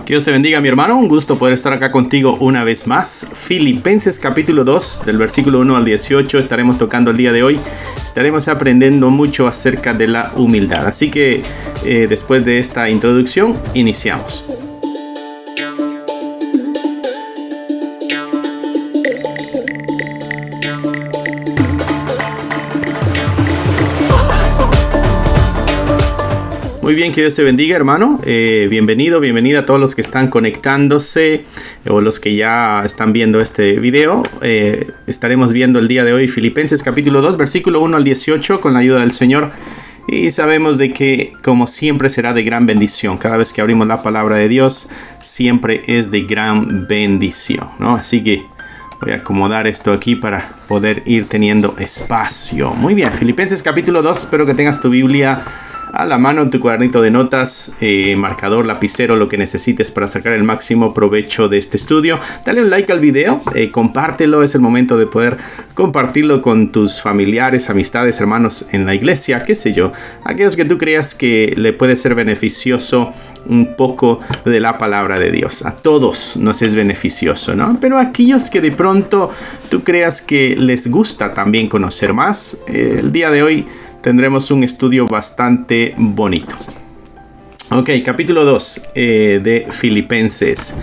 Que Dios te bendiga, mi hermano. Un gusto poder estar acá contigo una vez más. Filipenses capítulo 2, del versículo 1 al 18, estaremos tocando el día de hoy. Estaremos aprendiendo mucho acerca de la humildad. Así que después de esta introducción, iniciamos. Muy bien, que Dios te bendiga, hermano. Bienvenida a todos los que están conectándose o los que ya están viendo este video. Estaremos viendo el día de hoy Filipenses capítulo 2, versículo 1 al 18 con la ayuda del Señor. Y sabemos de que, como siempre, será de gran bendición. Cada vez que abrimos la palabra de Dios, siempre es de gran bendición, ¿no? Así que voy a acomodar esto aquí para poder ir teniendo espacio. Muy bien, Filipenses capítulo 2, espero que tengas tu Biblia a la mano, tu cuadernito de notas, marcador, lapicero, lo que necesites para sacar el máximo provecho de este estudio. Dale un like al video, compártelo, es el momento de poder compartirlo con tus familiares, amistades, hermanos en la iglesia, qué sé yo, aquellos que tú creas que le puede ser beneficioso un poco de la palabra de Dios. A todos nos es beneficioso, ¿no? Pero a aquellos que de pronto tú creas que les gusta también conocer más, el día de hoy tendremos un estudio bastante bonito. Ok, capítulo 2 de Filipenses.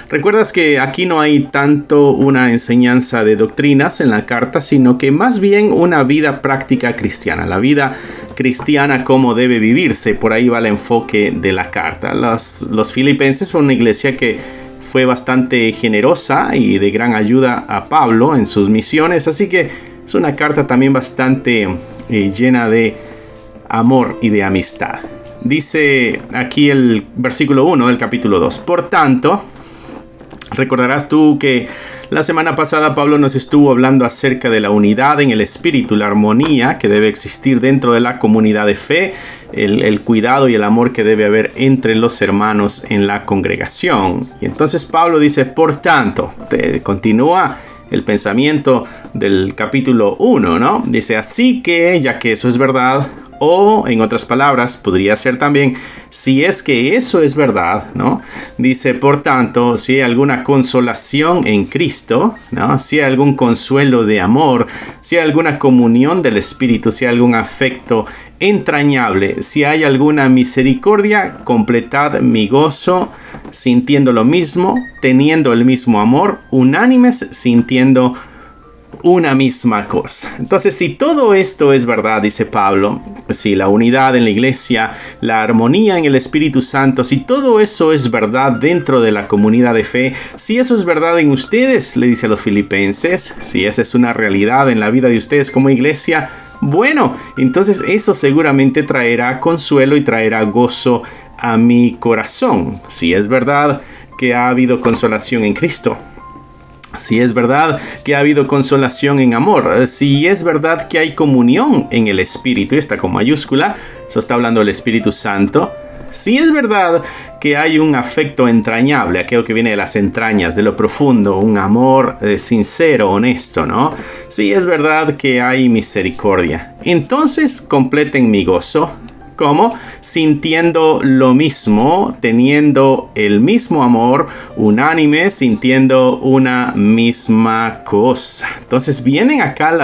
Recuerdas que aquí no hay tanto una enseñanza de doctrinas en la carta, sino que más bien una vida práctica cristiana. La vida cristiana, cómo debe vivirse. Por ahí va el enfoque de la carta. Los filipenses fueron una iglesia que fue bastante generosa y de gran ayuda a Pablo en sus misiones. Así que es una carta también bastante llena de amor y de amistad. Dice aquí el versículo 1 del capítulo 2. Por tanto, recordarás tú que la semana pasada Pablo nos estuvo hablando acerca de la unidad en el espíritu, la armonía que debe existir dentro de la comunidad de fe, el cuidado y el amor que debe haber entre los hermanos en la congregación. Y entonces Pablo dice, por tanto, continúa el pensamiento del capítulo 1, ¿no? Dice, así que, ya que eso es verdad, o en otras palabras, podría ser también, si es que eso es verdad, ¿no? Dice, por tanto, si hay alguna consolación en Cristo, ¿no? Si hay algún consuelo de amor, si hay alguna comunión del Espíritu, si hay algún afecto entrañable, si hay alguna misericordia, completad mi gozo, sintiendo lo mismo, teniendo el mismo amor, unánimes, sintiendo una misma cosa. Entonces, si todo esto es verdad, dice Pablo, si la unidad en la iglesia, la armonía en el Espíritu Santo, si todo eso es verdad dentro de la comunidad de fe, si eso es verdad en ustedes, le dice a los filipenses, si esa es una realidad en la vida de ustedes como iglesia, bueno, entonces eso seguramente traerá consuelo y traerá gozo a mi corazón. Si es verdad que ha habido consolación en Cristo, si es verdad que ha habido consolación en amor, si es verdad que hay comunión en el Espíritu, está con mayúscula, eso está hablando del Espíritu Santo. Si es verdad que hay un afecto entrañable, aquello que viene de las entrañas, de lo profundo, un amor sincero, honesto, ¿no? Si es verdad que hay misericordia, entonces completen mi gozo. ¿Cómo? Sintiendo lo mismo, teniendo el mismo amor, unánime, sintiendo una misma cosa. Entonces vienen acá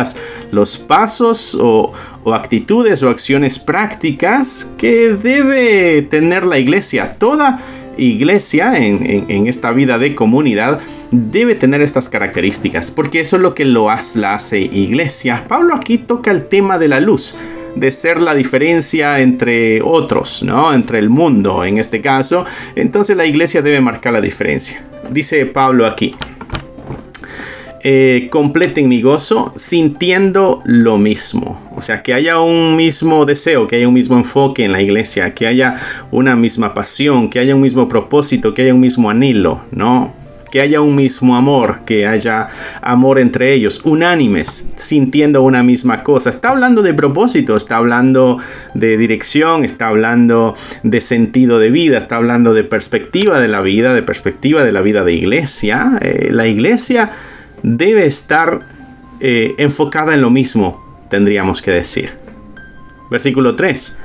los pasos o actitudes o acciones prácticas que debe tener la iglesia. Toda iglesia en esta vida de comunidad debe tener estas características, porque eso es lo que la hace iglesia. Pablo aquí toca el tema de la luz, de ser la diferencia entre otros, ¿no? Entre el mundo, en este caso. Entonces la iglesia debe marcar la diferencia. Dice Pablo aquí, completen mi gozo sintiendo lo mismo. O sea, que haya un mismo deseo, que haya un mismo enfoque en la iglesia, que haya una misma pasión, que haya un mismo propósito, que haya un mismo anhelo, ¿no? Que haya un mismo amor, que haya amor entre ellos, unánimes, sintiendo una misma cosa. Está hablando de propósito, está hablando de dirección, está hablando de sentido de vida, está hablando de perspectiva de la vida, de perspectiva de la vida de iglesia. La iglesia debe estar enfocada en lo mismo, tendríamos que decir. Versículo 3.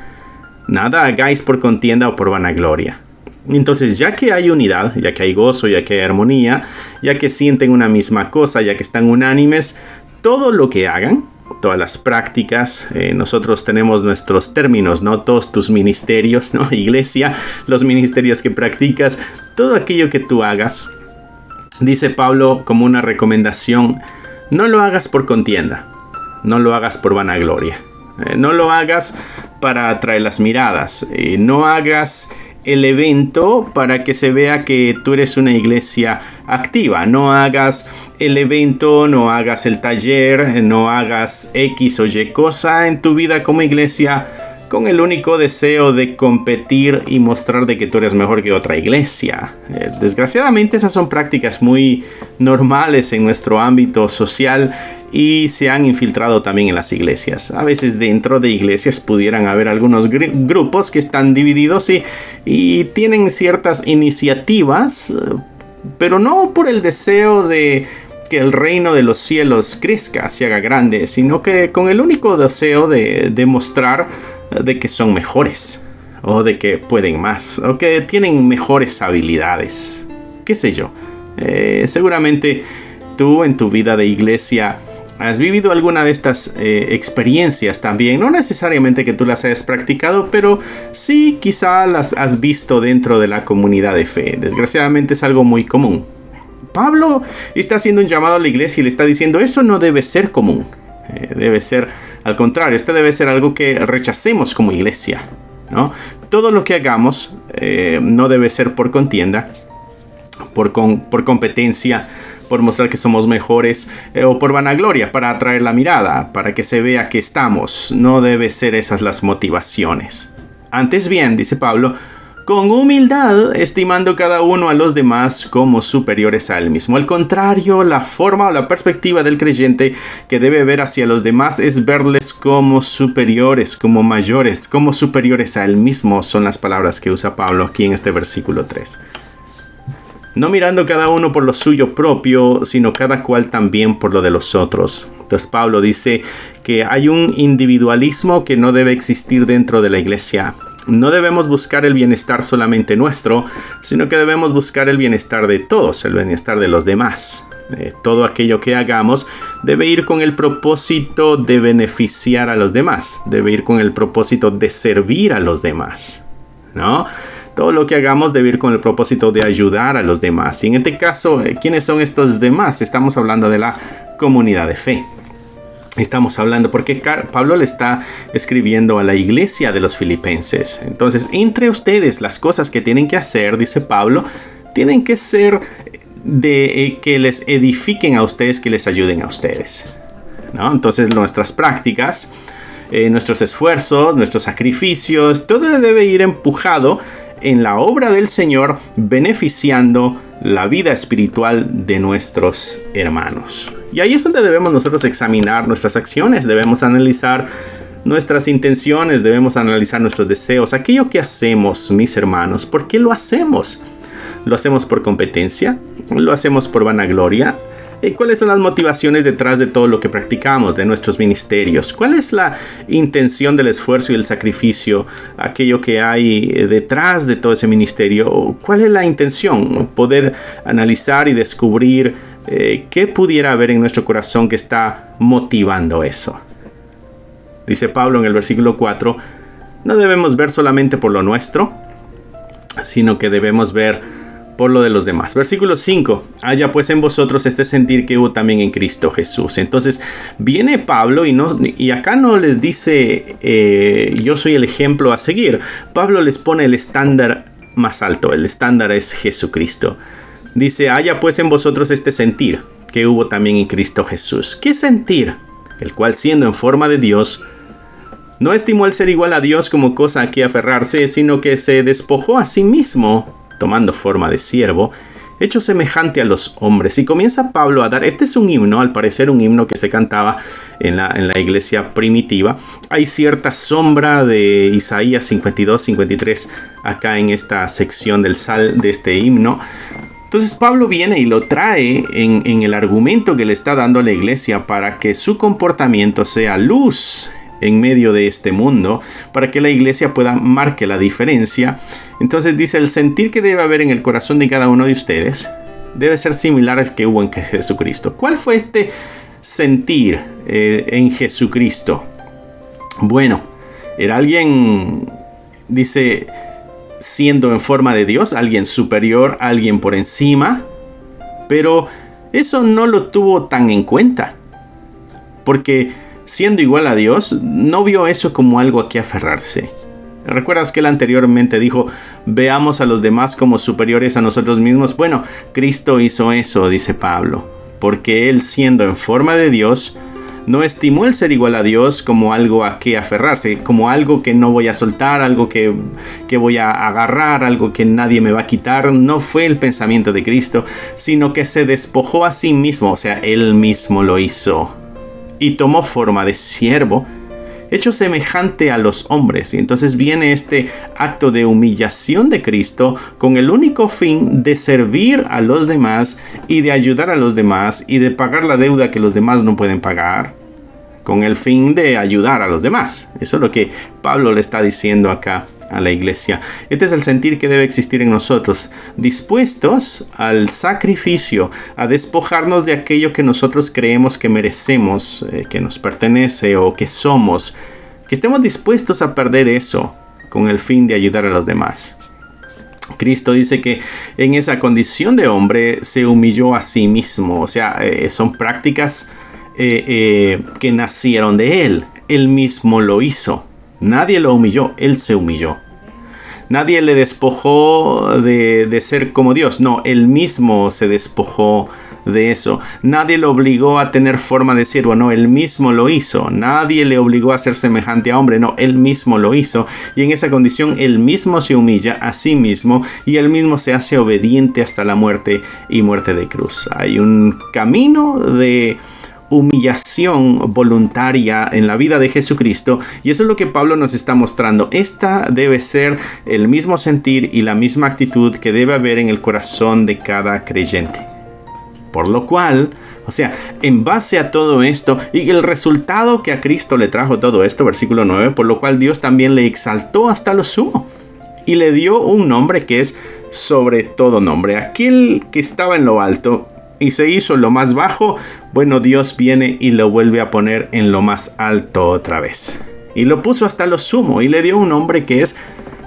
Nada hagáis por contienda o por vanagloria. Entonces, ya que hay unidad, ya que hay gozo, ya que hay armonía, ya que sienten una misma cosa, ya que están unánimes, todo lo que hagan, todas las prácticas, nosotros tenemos nuestros términos, ¿no? Todos tus ministerios, ¿no? Iglesia, los ministerios que practicas, todo aquello que tú hagas, dice Pablo como una recomendación, no lo hagas por contienda, no lo hagas por vanagloria, no lo hagas para atraer las miradas, no hagas el evento para que se vea que tú eres una iglesia activa. No hagas el evento, no hagas el taller, no hagas X o Y cosa en tu vida como iglesia con el único deseo de competir y mostrar de que tú eres mejor que otra iglesia. Desgraciadamente esas son prácticas muy normales en nuestro ámbito social y se han infiltrado también en las iglesias. A veces dentro de iglesias pudieran haber algunos grupos que están divididos y tienen ciertas iniciativas, pero no por el deseo de que el reino de los cielos crezca, se haga grande, sino que con el único deseo de demostrar de que son mejores, o de que pueden más, o que tienen mejores habilidades, qué sé yo. Seguramente tú en tu vida de iglesia has vivido alguna de estas experiencias también, no necesariamente que tú las hayas practicado, pero sí quizá las has visto dentro de la comunidad de fe. Desgraciadamente es algo muy común. Pablo está haciendo un llamado a la iglesia y le está diciendo, eso no debe ser común. Debe ser al contrario, esto debe ser algo que rechacemos como iglesia, ¿no? Todo lo que hagamos no debe ser por contienda, por competencia, por mostrar que somos mejores o por vanagloria, para atraer la mirada, para que se vea que estamos. No debe ser esas las motivaciones. Antes bien, dice Pablo, con humildad, estimando cada uno a los demás como superiores a él mismo. Al contrario, la forma o la perspectiva del creyente que debe ver hacia los demás es verles como superiores, como mayores, como superiores a él mismo. Son las palabras que usa Pablo aquí en este versículo 3. No mirando cada uno por lo suyo propio, sino cada cual también por lo de los otros. Entonces Pablo dice que hay un individualismo que no debe existir dentro de la iglesia. No debemos buscar el bienestar solamente nuestro, sino que debemos buscar el bienestar de todos, el bienestar de los demás. Todo aquello que hagamos debe ir con el propósito de beneficiar a los demás, debe ir con el propósito de servir a los demás, ¿no? Todo lo que hagamos debe ir con el propósito de ayudar a los demás. Y en este caso, ¿quiénes son estos demás? Estamos hablando de la comunidad de fe. Estamos hablando porque Pablo le está escribiendo a la iglesia de los filipenses. Entonces, entre ustedes, las cosas que tienen que hacer, dice Pablo, tienen que ser de que les edifiquen a ustedes, que les ayuden a ustedes, ¿no? Entonces, nuestras prácticas, nuestros esfuerzos, nuestros sacrificios, todo debe ir empujado en la obra del Señor, beneficiando la vida espiritual de nuestros hermanos. Y ahí es donde debemos nosotros examinar nuestras acciones, debemos analizar nuestras intenciones, debemos analizar nuestros deseos, aquello que hacemos, mis hermanos. ¿Por qué lo hacemos? ¿Lo hacemos por competencia? ¿Lo hacemos por vanagloria? ¿Cuáles son las motivaciones detrás de todo lo que practicamos, de nuestros ministerios? ¿Cuál es la intención del esfuerzo y el sacrificio, aquello que hay detrás de todo ese ministerio? ¿Cuál es la intención? Poder analizar y descubrir qué pudiera haber en nuestro corazón que está motivando eso. Dice Pablo en el versículo 4, no debemos ver solamente por lo nuestro, sino que debemos ver por lo de los demás. Versículo 5, haya pues en vosotros este sentir que hubo también en Cristo Jesús. Entonces viene Pablo y acá no les dice yo soy el ejemplo a seguir. Pablo les pone el estándar más alto, el estándar es Jesucristo. Dice, haya pues en vosotros este sentir que hubo también en Cristo Jesús. ¿Qué sentir? El cual siendo en forma de Dios, no estimó el ser igual a Dios como cosa a que aferrarse, sino que se despojó a sí mismo, tomando forma de siervo, hecho semejante a los hombres. Y comienza Pablo a dar, este es un himno, al parecer un himno que se cantaba en la iglesia primitiva. Hay cierta sombra de Isaías 52, 53 acá en esta sección de este himno. Entonces Pablo viene y lo trae en el argumento que le está dando a la iglesia para que su comportamiento sea luz en medio de este mundo para que la iglesia pueda marque la diferencia. Entonces dice, el sentir que debe haber en el corazón de cada uno de ustedes debe ser similar al que hubo en Jesucristo. ¿Cuál fue este sentir en Jesucristo? Bueno, era alguien, dice, siendo en forma de Dios, alguien superior, alguien por encima, pero eso no lo tuvo tan en cuenta, porque siendo igual a Dios, no vio eso como algo a que aferrarse. ¿Recuerdas que él anteriormente dijo, veamos a los demás como superiores a nosotros mismos? Bueno, Cristo hizo eso, dice Pablo, porque él, siendo en forma de Dios, no estimó el ser igual a Dios como algo a que aferrarse, como algo que no voy a soltar, algo que voy a agarrar, algo que nadie me va a quitar. No fue el pensamiento de Cristo, sino que se despojó a sí mismo, o sea, él mismo lo hizo, y tomó forma de siervo, hecho semejante a los hombres. Y entonces viene este acto de humillación de Cristo con el único fin de servir a los demás y de ayudar a los demás y de pagar la deuda que los demás no pueden pagar, con el fin de ayudar a los demás. Eso es lo que Pablo le está diciendo acá a la iglesia. Este es el sentir que debe existir en nosotros, dispuestos al sacrificio, a despojarnos de aquello que nosotros creemos que merecemos, que nos pertenece o que somos, que estemos dispuestos a perder eso con el fin de ayudar a los demás. Cristo dice que en esa condición de hombre se humilló a sí mismo, o sea, son prácticas que nacieron de él. Él mismo lo hizo. Nadie lo humilló, él se humilló. Nadie le despojó de ser como Dios. No, él mismo se despojó de eso. Nadie lo obligó a tener forma de siervo. No, él mismo lo hizo. Nadie le obligó a ser semejante a hombre. No, él mismo lo hizo. Y en esa condición, él mismo se humilla a sí mismo y él mismo se hace obediente hasta la muerte y muerte de cruz. Hay un camino de humillación voluntaria en la vida de Jesucristo, y eso es lo que Pablo nos está mostrando. Esta debe ser el mismo sentir y la misma actitud que debe haber en el corazón de cada creyente. Por lo cual, o sea, en base a todo esto y el resultado que a Cristo le trajo todo esto, versículo 9, por lo cual Dios también le exaltó hasta lo sumo y le dio un nombre que es sobre todo nombre. Aquel que estaba en lo alto y se hizo lo más bajo, bueno, Dios viene y lo vuelve a poner en lo más alto otra vez. Y lo puso hasta lo sumo y le dio un nombre que es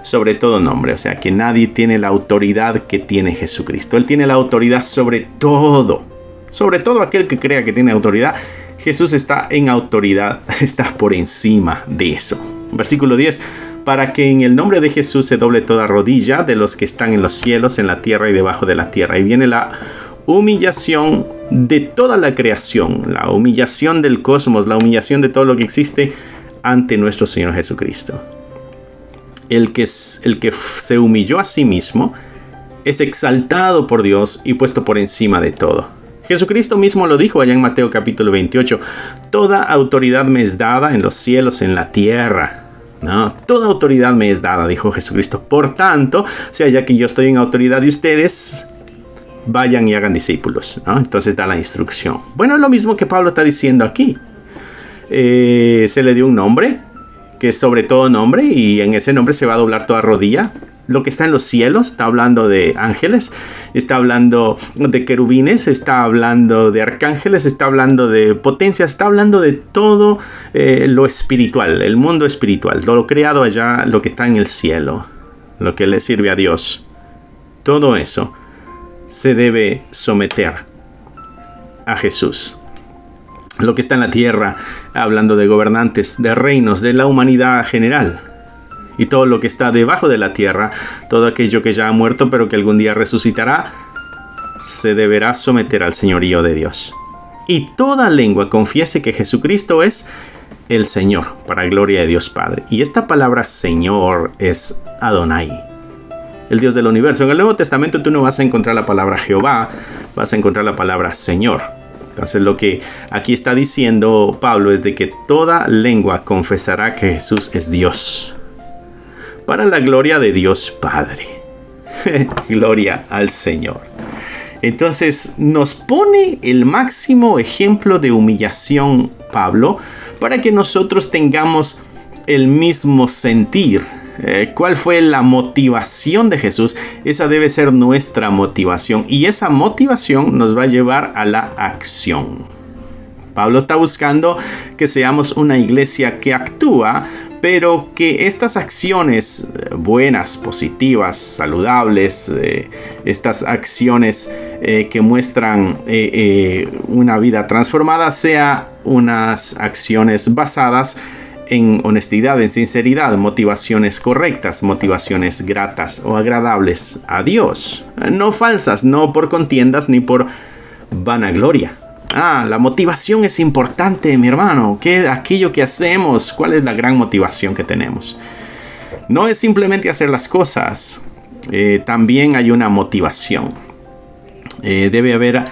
sobre todo nombre. O sea, que nadie tiene la autoridad que tiene Jesucristo. Él tiene la autoridad sobre todo. Sobre todo aquel que crea que tiene autoridad. Jesús está en autoridad, está por encima de eso. Versículo 10. Para que en el nombre de Jesús se doble toda rodilla de los que están en los cielos, en la tierra y debajo de la tierra. Y viene la humillación de toda la creación, la humillación del cosmos, la humillación de todo lo que existe ante nuestro Señor Jesucristo. El que se humilló a sí mismo es exaltado por Dios y puesto por encima de todo. Jesucristo mismo lo dijo allá en Mateo capítulo 28. Toda autoridad me es dada en los cielos, en la tierra. No, toda autoridad me es dada, dijo Jesucristo. Por tanto, o sea, ya que yo estoy en autoridad de ustedes, vayan y hagan discípulos, ¿no? Entonces da la instrucción. Bueno, es lo mismo que Pablo está diciendo aquí. Se le dio un nombre, que es sobre todo nombre, y en ese nombre se va a doblar toda rodilla. Lo que está en los cielos, está hablando de ángeles, está hablando de querubines, está hablando de arcángeles, está hablando de potencia, está hablando de todo lo espiritual, el mundo espiritual, todo lo creado allá, lo que está en el cielo, lo que le sirve a Dios. Todo eso se debe someter a Jesús. Lo que está en la tierra, hablando de gobernantes, de reinos, de la humanidad general. Y todo lo que está debajo de la tierra, todo aquello que ya ha muerto pero que algún día resucitará, se deberá someter al señorío de Dios. Y toda lengua confiese que Jesucristo es el Señor, para gloria de Dios Padre. Y esta palabra Señor es Adonai, el Dios del universo. En el Nuevo Testamento tú no vas a encontrar la palabra Jehová, vas a encontrar la palabra Señor. Entonces lo que aquí está diciendo Pablo es de que toda lengua confesará que Jesús es Dios, para la gloria de Dios Padre. Gloria al Señor. Entonces nos pone el máximo ejemplo de humillación Pablo para que nosotros tengamos el mismo sentir. ¿Cuál fue la motivación de Jesús? Esa debe ser nuestra motivación, y esa motivación nos va a llevar a la acción. Pablo está buscando que seamos una iglesia que actúa, pero que estas acciones buenas, positivas, saludables, estas acciones que muestran una vida transformada, sean unas acciones basadas en honestidad, en sinceridad, motivaciones correctas, motivaciones gratas o agradables a Dios. No falsas, no por contiendas ni por vanagloria. La motivación es importante, mi hermano. ¿Qué aquello que hacemos? ¿Cuál es la gran motivación que tenemos? No es simplemente hacer las cosas. También hay una motivación. Debe haber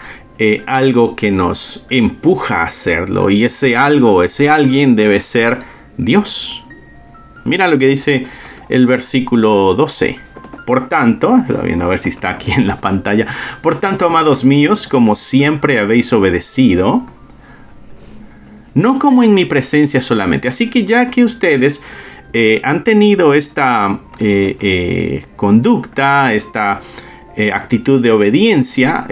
algo que nos empuja a hacerlo. Y ese algo, ese alguien debe ser Dios. Mira lo que dice el versículo 12. Por tanto, estoy viendo a ver si está aquí en la pantalla. Por tanto, amados míos, como siempre habéis obedecido, no como en mi presencia solamente. Así que ya que ustedes han tenido esta conducta, esta actitud de obediencia,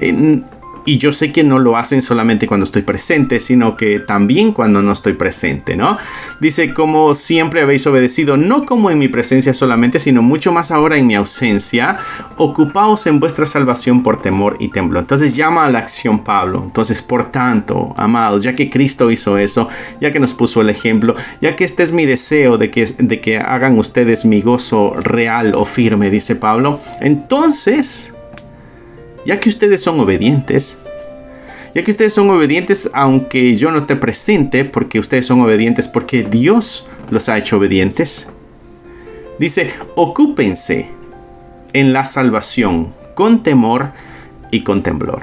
y yo sé que no lo hacen solamente cuando estoy presente, sino que también cuando no estoy presente, ¿no? Dice, como siempre habéis obedecido, no como en mi presencia solamente, sino mucho más ahora en mi ausencia, ocupaos en vuestra salvación por temor y temblor. Entonces llama a la acción Pablo. Entonces, por tanto, amados, ya que Cristo hizo eso, ya que nos puso el ejemplo, ya que este es mi deseo de que hagan ustedes mi gozo real o firme, dice Pablo, entonces, ya que ustedes son obedientes, aunque yo no esté presente, porque ustedes son obedientes, porque Dios los ha hecho obedientes. Dice, ocúpense en la salvación con temor y con temblor.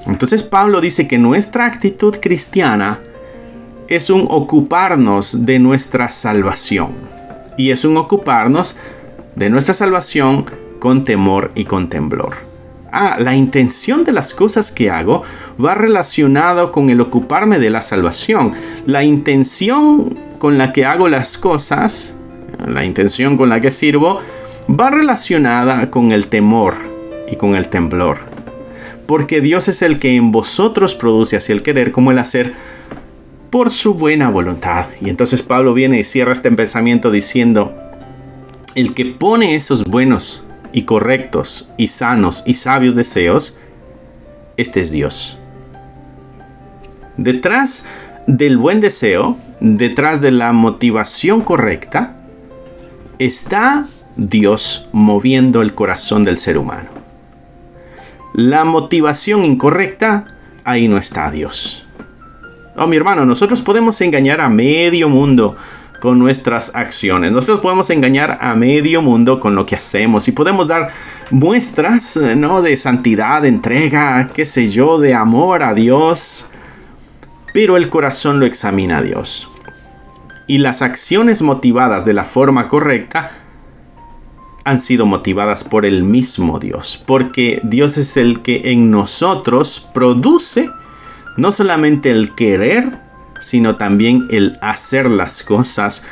Entonces Pablo dice que nuestra actitud cristiana es un ocuparnos de nuestra salvación. Y es un ocuparnos de nuestra salvación con temor y con temblor. La intención de las cosas que hago va relacionado con el ocuparme de la salvación. La intención con la que hago las cosas, la intención con la que sirvo, va relacionada con el temor y con el temblor. Porque Dios es el que en vosotros produce así el querer como el hacer por su buena voluntad. Y entonces Pablo viene y cierra este pensamiento diciendo, el que pone esos buenos y correctos y sanos y sabios deseos, este es Dios. Detrás del buen deseo, detrás de la motivación correcta, está Dios moviendo el corazón del ser humano. La motivación incorrecta, ahí no está Dios. Mi hermano, nosotros podemos engañar a medio mundo con nuestras acciones. Nosotros podemos engañar a medio mundo con lo que hacemos y podemos dar muestras, ¿no?, de santidad, de entrega, qué sé yo, de amor a Dios, pero el corazón lo examina a Dios. Y las acciones motivadas de la forma correcta han sido motivadas por el mismo Dios, porque Dios es el que en nosotros produce no solamente el querer, sino también el hacer las cosas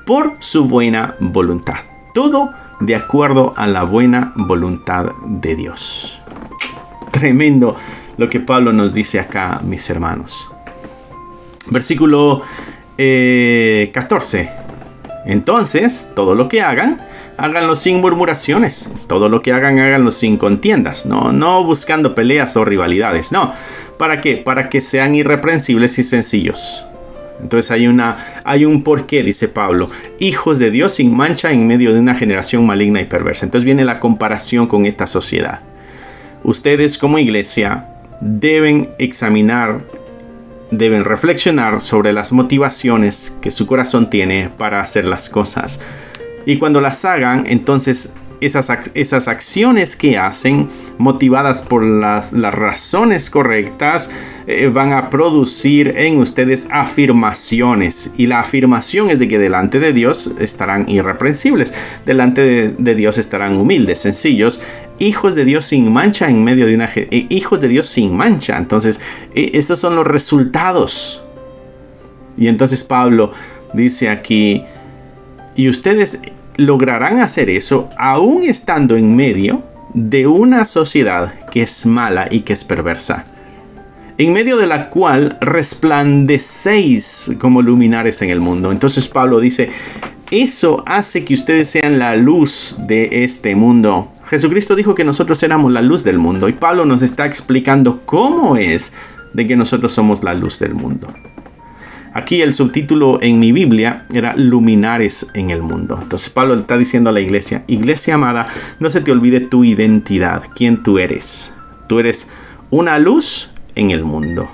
por su buena voluntad. Todo de acuerdo a la buena voluntad de Dios. Tremendo lo que Pablo nos dice acá, mis hermanos. Versículo 14. Entonces, todo lo que hagan, háganlo sin murmuraciones. Todo lo que hagan, háganlo sin contiendas. No buscando peleas o rivalidades. No. ¿Para qué? Para que sean irreprensibles y sencillos. Entonces hay un porqué, dice Pablo. Hijos de Dios sin mancha en medio de una generación maligna y perversa. Entonces viene la comparación con esta sociedad. Ustedes como iglesia deben examinar, deben reflexionar sobre las motivaciones que su corazón tiene para hacer las cosas. Y cuando las hagan, entonces esas acciones que hacen, motivadas por las razones correctas, van a producir en ustedes afirmaciones. Y la afirmación es de que delante de Dios estarán irreprensibles. Delante de Dios estarán humildes, sencillos. Hijos de Dios sin mancha en medio de hijos de Dios sin mancha. Entonces, estos son los resultados Y entonces Pablo dice aquí, y ustedes lograrán hacer eso aún estando en medio de una sociedad que es mala y que es perversa, en medio de la cual resplandecéis como luminares en el mundo. Entonces Pablo dice, eso hace que ustedes sean la luz de este mundo. Jesucristo dijo que nosotros éramos la luz del mundo, y Pablo nos está explicando cómo es de que nosotros somos la luz del mundo. Aquí el subtítulo en mi Biblia era luminares en el mundo. Entonces Pablo le está diciendo a la iglesia, iglesia amada, no se te olvide tu identidad, quién tú eres. Tú eres una luz en el mundo.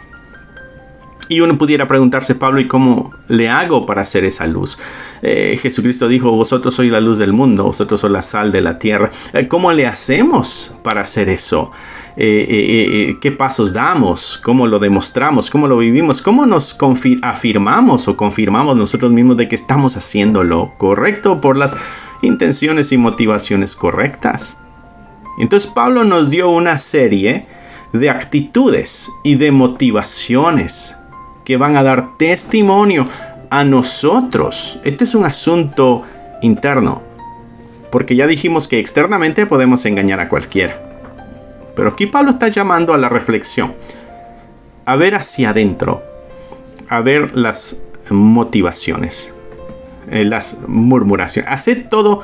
Y uno pudiera preguntarse, Pablo, ¿y cómo le hago para hacer esa luz? Jesucristo dijo, vosotros sois la luz del mundo, vosotros sois la sal de la tierra. ¿Cómo le hacemos para hacer eso? ¿Qué pasos damos? ¿Cómo lo demostramos? ¿Cómo lo vivimos? ¿Cómo nos afirmamos o confirmamos nosotros mismos de que estamos haciendo lo correcto por las intenciones y motivaciones correctas? Entonces Pablo nos dio una serie de actitudes y de motivaciones que van a dar testimonio a nosotros. Este es un asunto interno, porque ya dijimos que externamente podemos engañar a cualquiera. Pero aquí Pablo está llamando a la reflexión, a ver hacia adentro, a ver las motivaciones, las murmuraciones. Haced todo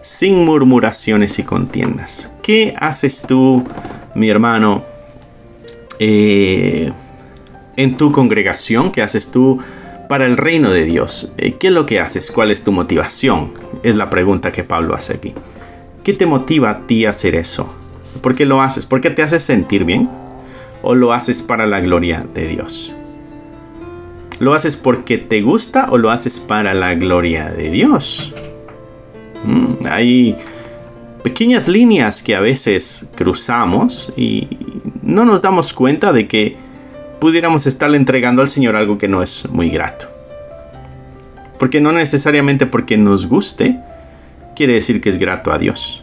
sin murmuraciones y contiendas. ¿Qué haces tú, mi hermano, en tu congregación? ¿Qué haces tú para el reino de Dios? ¿Qué es lo que haces? ¿Cuál es tu motivación? Es la pregunta que Pablo hace aquí. ¿Qué te motiva a ti a hacer eso? ¿Por qué lo haces? ¿Por qué te haces sentir bien? ¿O lo haces para la gloria de Dios? ¿Lo haces porque te gusta o lo haces para la gloria de Dios? Hay pequeñas líneas que a veces cruzamos y no nos damos cuenta de que pudiéramos estarle entregando al Señor algo que no es muy grato. Porque no necesariamente porque nos guste quiere decir que es grato a Dios.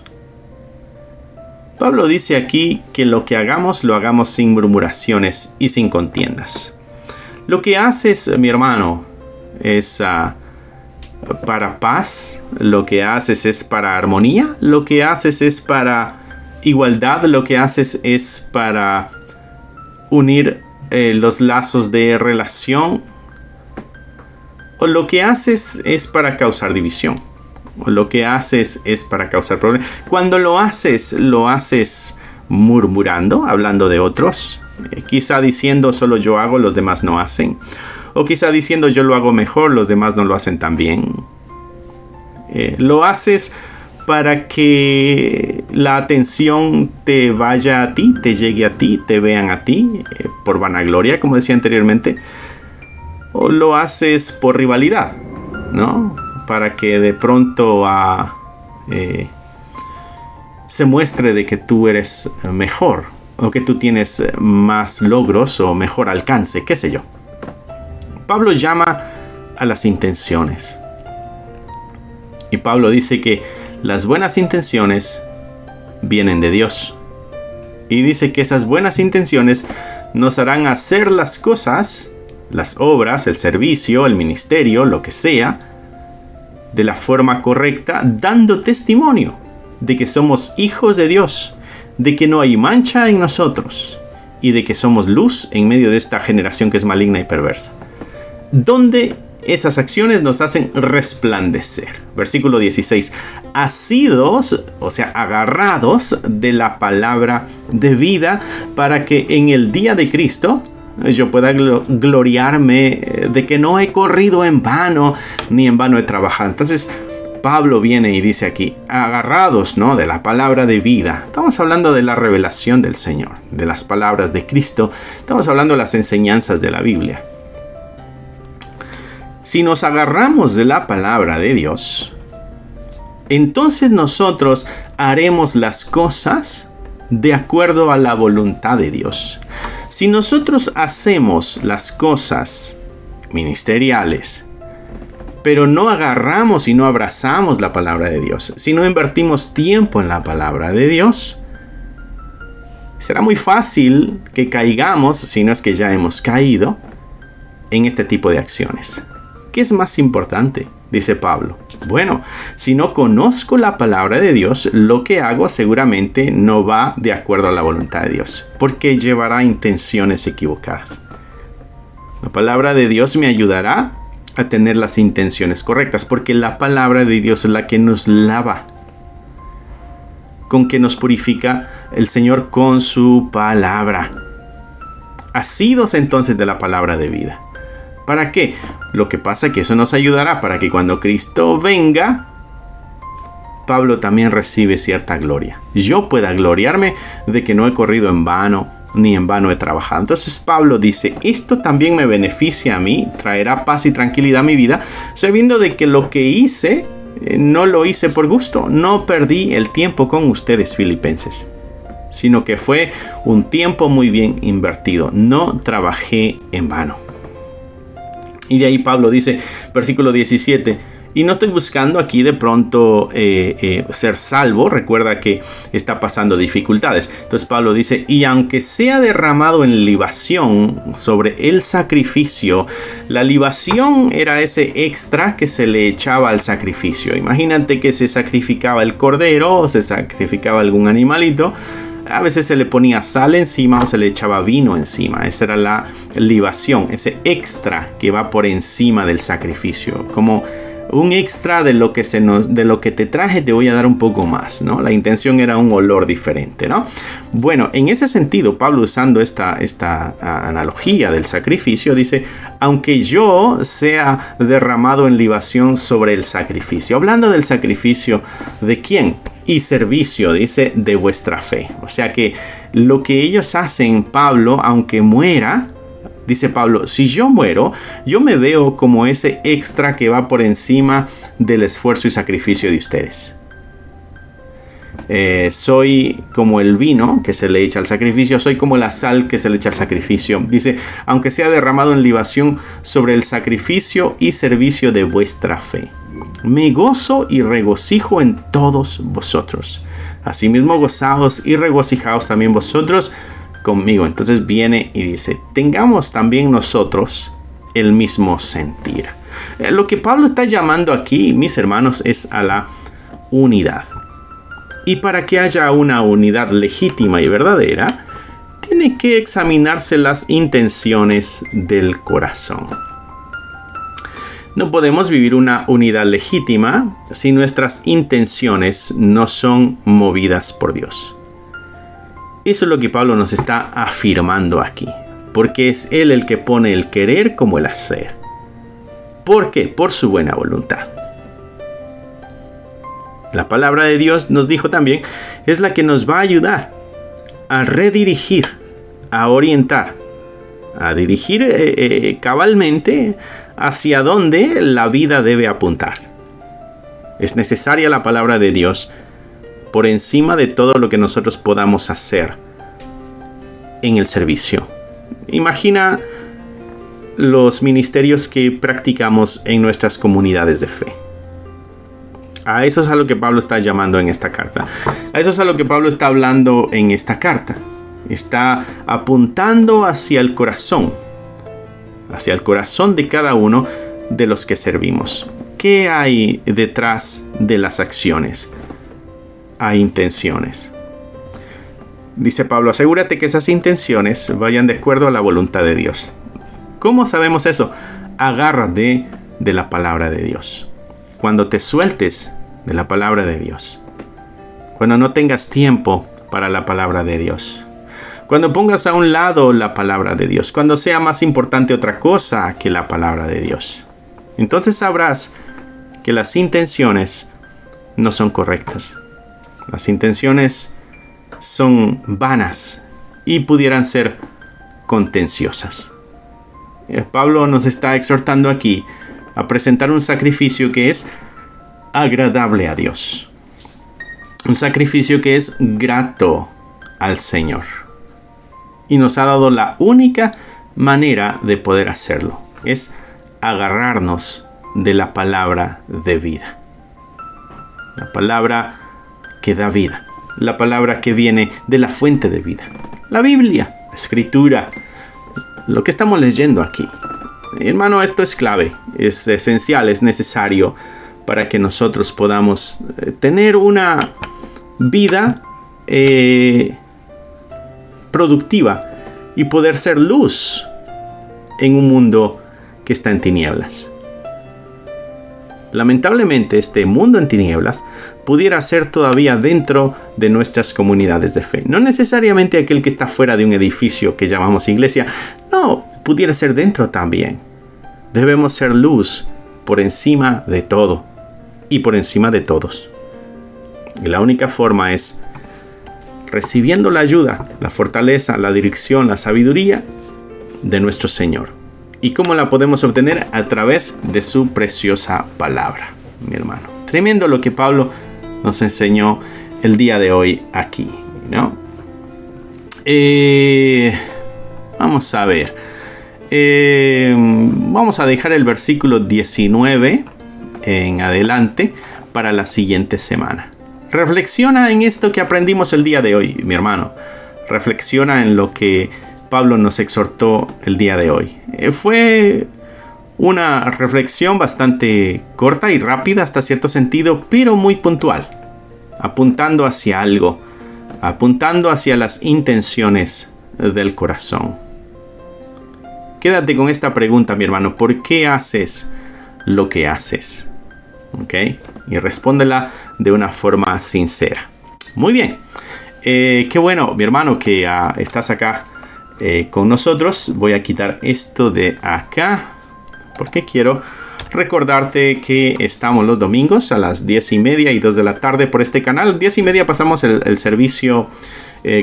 Pablo dice aquí que lo que hagamos, lo hagamos sin murmuraciones y sin contiendas. Lo que haces, mi hermano, es para paz. Lo que haces es para armonía. Lo que haces es para igualdad. Lo que haces es para unir los lazos de relación. O lo que haces es para causar división. Lo que haces es para causar problemas. Cuando lo haces murmurando, hablando de otros. Quizá diciendo solo yo hago, los demás no hacen. O quizá diciendo yo lo hago mejor, los demás no lo hacen tan bien. Lo haces para que la atención te vaya a ti, te llegue a ti, te vean a ti, por vanagloria, como decía anteriormente. O lo haces por rivalidad, ¿no? Para que de pronto se muestre de que tú eres mejor, o que tú tienes más logros o mejor alcance, qué sé yo. Pablo llama a las intenciones. Y Pablo dice que las buenas intenciones vienen de Dios. Y dice que esas buenas intenciones nos harán hacer las cosas, las obras, el servicio, el ministerio, lo que sea, de la forma correcta, dando testimonio de que somos hijos de Dios, de que no hay mancha en nosotros y de que somos luz en medio de esta generación que es maligna y perversa. Donde esas acciones nos hacen resplandecer. Versículo 16. Asidos, o sea, agarrados de la palabra de vida, para que en el día de Cristo yo pueda gloriarme de que no he corrido en vano, ni en vano he trabajado. Entonces Pablo viene y dice aquí, agarrados, ¿no?, de la palabra de vida. Estamos hablando de la revelación del Señor, de las palabras de Cristo. Estamos hablando de las enseñanzas de la Biblia. Si nos agarramos de la palabra de Dios, entonces nosotros haremos las cosas de acuerdo a la voluntad de Dios. Si nosotros hacemos las cosas ministeriales, pero no agarramos y no abrazamos la palabra de Dios, si no invertimos tiempo en la palabra de Dios, será muy fácil que caigamos, si no es que ya hemos caído, en este tipo de acciones. ¿Qué es más importante?, dice Pablo. Bueno, si no conozco la palabra de Dios, lo que hago seguramente no va de acuerdo a la voluntad de Dios, porque llevará a intenciones equivocadas. La palabra de Dios me ayudará a tener las intenciones correctas, porque la palabra de Dios es la que nos lava, con que nos purifica el Señor con su palabra. Asidos entonces de la palabra de vida. ¿Para qué? Lo que pasa es que eso nos ayudará para que cuando Cristo venga, Pablo también recibe cierta gloria. Yo pueda gloriarme de que no he corrido en vano, ni en vano he trabajado. Entonces Pablo dice, esto también me beneficia a mí, traerá paz y tranquilidad a mi vida, sabiendo de que lo que hice, no lo hice por gusto. No perdí el tiempo con ustedes, filipenses, sino que fue un tiempo muy bien invertido. No trabajé en vano. Y de ahí Pablo dice, versículo 17, y no estoy buscando aquí de pronto ser salvo. Recuerda que está pasando dificultades. Entonces Pablo dice, y aunque sea derramado en libación sobre el sacrificio. La libación era ese extra que se le echaba al sacrificio. Imagínate que se sacrificaba el cordero o se sacrificaba algún animalito. A veces se le ponía sal encima o se le echaba vino encima. Esa era la libación, ese extra que va por encima del sacrificio. Como un extra de lo que te traje, te voy a dar un poco más, ¿no? La intención era un olor diferente, ¿no? Bueno, en ese sentido, Pablo, usando esta analogía del sacrificio, dice, aunque yo sea derramado en libación sobre el sacrificio. Hablando del sacrificio, ¿de quién? Y servicio, dice, de vuestra fe. O sea que lo que ellos hacen, Pablo, aunque muera, dice Pablo, si yo muero, yo me veo como ese extra que va por encima del esfuerzo y sacrificio de ustedes. Soy como el vino que se le echa al sacrificio, soy como la sal que se le echa al sacrificio. Dice, aunque sea derramado en libación sobre el sacrificio y servicio de vuestra fe. Me gozo y regocijo en todos vosotros. Asimismo gozaos y regocijaos también vosotros conmigo. Entonces viene y dice, tengamos también nosotros el mismo sentir. Lo que Pablo está llamando aquí, mis hermanos, es a la unidad. Y para que haya una unidad legítima y verdadera, tiene que examinarse las intenciones del corazón. No podemos vivir una unidad legítima si nuestras intenciones no son movidas por Dios. Eso es lo que Pablo nos está afirmando aquí, porque es Él el que pone el querer como el hacer. ¿Por qué? Por su buena voluntad. La palabra de Dios, nos dijo también, es la que nos va a ayudar a redirigir, a orientar, a dirigir cabalmente hacia dónde la vida debe apuntar. Es necesaria la palabra de Dios por encima de todo lo que nosotros podamos hacer en el servicio. Imagina los ministerios que practicamos en nuestras comunidades de fe. A eso es a lo que Pablo está llamando en esta carta. A eso es a lo que Pablo está hablando en esta carta. Está apuntando hacia el corazón de cada uno de los que servimos. ¿Qué hay detrás de las acciones? Hay intenciones. Dice Pablo, asegúrate que esas intenciones vayan de acuerdo a la voluntad de Dios. ¿Cómo sabemos eso? Agárrate de la palabra de Dios. Cuando te sueltes de la palabra de Dios. Cuando no tengas tiempo para la palabra de Dios. Cuando pongas a un lado la palabra de Dios. Cuando sea más importante otra cosa que la palabra de Dios. Entonces sabrás que las intenciones no son correctas. Las intenciones son vanas y pudieran ser contenciosas. Pablo nos está exhortando aquí a presentar un sacrificio que es agradable a Dios. Un sacrificio que es grato al Señor. Y nos ha dado la única manera de poder hacerlo. Es agarrarnos de la palabra de vida. La palabra que da vida. La palabra que viene de la fuente de vida. La Biblia, la Escritura. Lo que estamos leyendo aquí. Hermano, esto es clave, es esencial, es necesario para que nosotros podamos tener una vida productiva y poder ser luz en un mundo que está en tinieblas. Lamentablemente, este mundo en tinieblas pudiera ser todavía dentro de nuestras comunidades de fe. No necesariamente aquel que está fuera de un edificio que llamamos iglesia. No, pudiera ser dentro también. Debemos ser luz por encima de todo y por encima de todos. Y la única forma es recibiendo la ayuda, la fortaleza, la dirección, la sabiduría de nuestro Señor. ¿Y cómo la podemos obtener? A través de su preciosa palabra, mi hermano. Tremendo lo que Pablo nos enseñó el día de hoy aquí, ¿no? Vamos a ver. Vamos a dejar el versículo 19 en adelante para la siguiente semana. Reflexiona en esto que aprendimos el día de hoy, mi hermano. Reflexiona en lo que Pablo nos exhortó el día de hoy. Fue una reflexión bastante corta y rápida hasta cierto sentido, pero muy puntual, apuntando hacia algo, apuntando hacia las intenciones del corazón. Quédate con esta pregunta, mi hermano: ¿por qué haces lo que haces? ¿Ok? Y respóndela de una forma sincera. Muy bien. Qué bueno, mi hermano, que estás acá con nosotros. Voy a quitar esto de acá porque quiero recordarte que estamos los domingos a las 10:30 y 2 de la tarde por este canal. 10:30 pasamos el servicio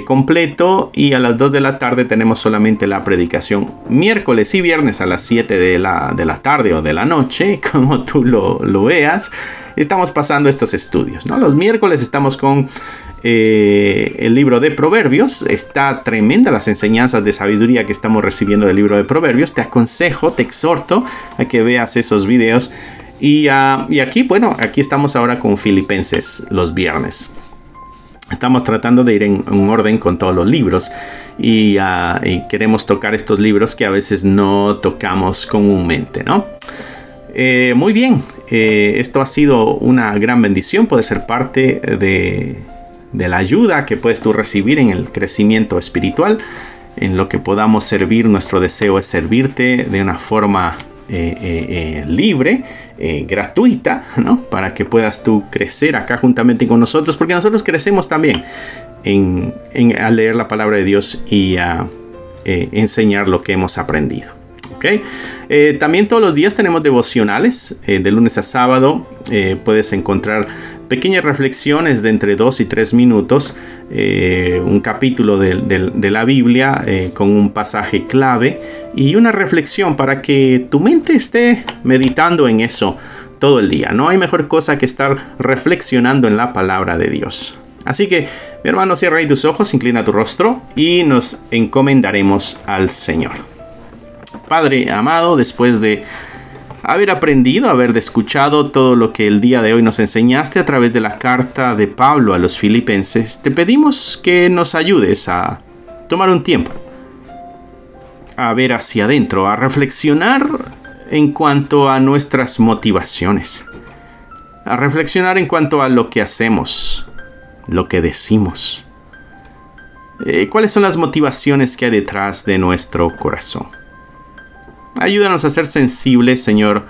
completo y a las 2 de la tarde tenemos solamente la predicación. Miércoles y viernes a las 7 de la tarde o de la noche, como tú lo veas, estamos pasando estos estudios, ¿no? Los miércoles estamos con el libro de Proverbios. Está tremenda las enseñanzas de sabiduría que estamos recibiendo del libro de Proverbios. Te aconsejo, te exhorto a que veas esos videos. Y aquí estamos ahora con Filipenses los viernes. Estamos tratando de ir en orden con todos los libros y queremos tocar estos libros que a veces no tocamos comúnmente, ¿no? Muy bien, esto ha sido una gran bendición, puede ser parte de la ayuda que puedes tú recibir en el crecimiento espiritual, en lo que podamos servir. Nuestro deseo es servirte de una forma libre, gratuita, ¿no? Para que puedas tú crecer acá juntamente con nosotros, porque nosotros crecemos también al leer la palabra de Dios y a enseñar lo que hemos aprendido. ¿Okay? También todos los días tenemos devocionales, de lunes a sábado. Puedes encontrar pequeñas reflexiones de entre 2 y 3 minutos, un capítulo de la Biblia con un pasaje clave y una reflexión para que tu mente esté meditando en eso todo el día. No hay mejor cosa que estar reflexionando en la palabra de Dios. Así que, mi hermano, cierra ahí tus ojos, inclina tu rostro y nos encomendaremos al Señor. Padre amado, después de haber aprendido, haber escuchado todo lo que el día de hoy nos enseñaste a través de la carta de Pablo a los Filipenses, te pedimos que nos ayudes a tomar un tiempo, a ver hacia adentro, a reflexionar en cuanto a nuestras motivaciones, a reflexionar en cuanto a lo que hacemos, lo que decimos, cuáles son las motivaciones que hay detrás de nuestro corazón. Ayúdanos a ser sensibles, Señor,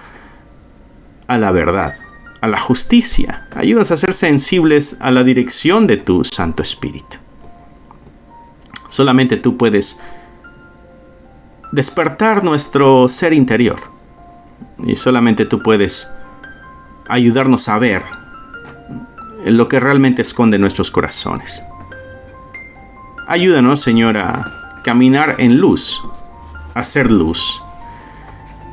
a la verdad, a la justicia. Ayúdanos a ser sensibles a la dirección de tu Santo Espíritu. Solamente tú puedes despertar nuestro ser interior. Y solamente tú puedes ayudarnos a ver lo que realmente esconde nuestros corazones. Ayúdanos, Señor, a caminar en luz, a ser luz.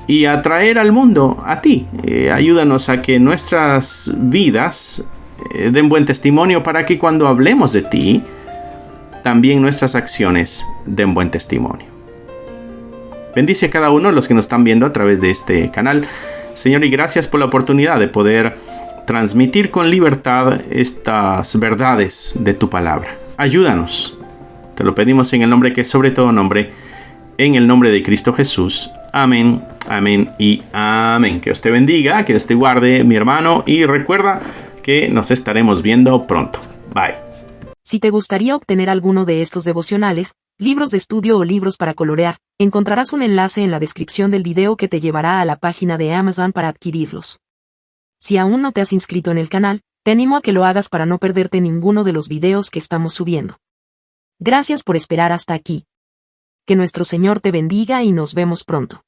Y a traer al mundo a ti. Ayúdanos a que nuestras vidas den buen testimonio para que cuando hablemos de ti, también nuestras acciones den buen testimonio. Bendice a cada uno de los que nos están viendo a través de este canal. Señor, y gracias por la oportunidad de poder transmitir con libertad estas verdades de tu palabra. Ayúdanos. Te lo pedimos en el nombre que es sobre todo nombre, en el nombre de Cristo Jesús. Amén Amén y amén. Que Dios te bendiga, que Dios te guarde, mi hermano, y recuerda que nos estaremos viendo pronto. Bye. Si te gustaría obtener alguno de estos devocionales, libros de estudio o libros para colorear, encontrarás un enlace en la descripción del video que te llevará a la página de Amazon para adquirirlos. Si aún no te has inscrito en el canal, te animo a que lo hagas para no perderte ninguno de los videos que estamos subiendo. Gracias por esperar hasta aquí. Que nuestro Señor te bendiga y nos vemos pronto.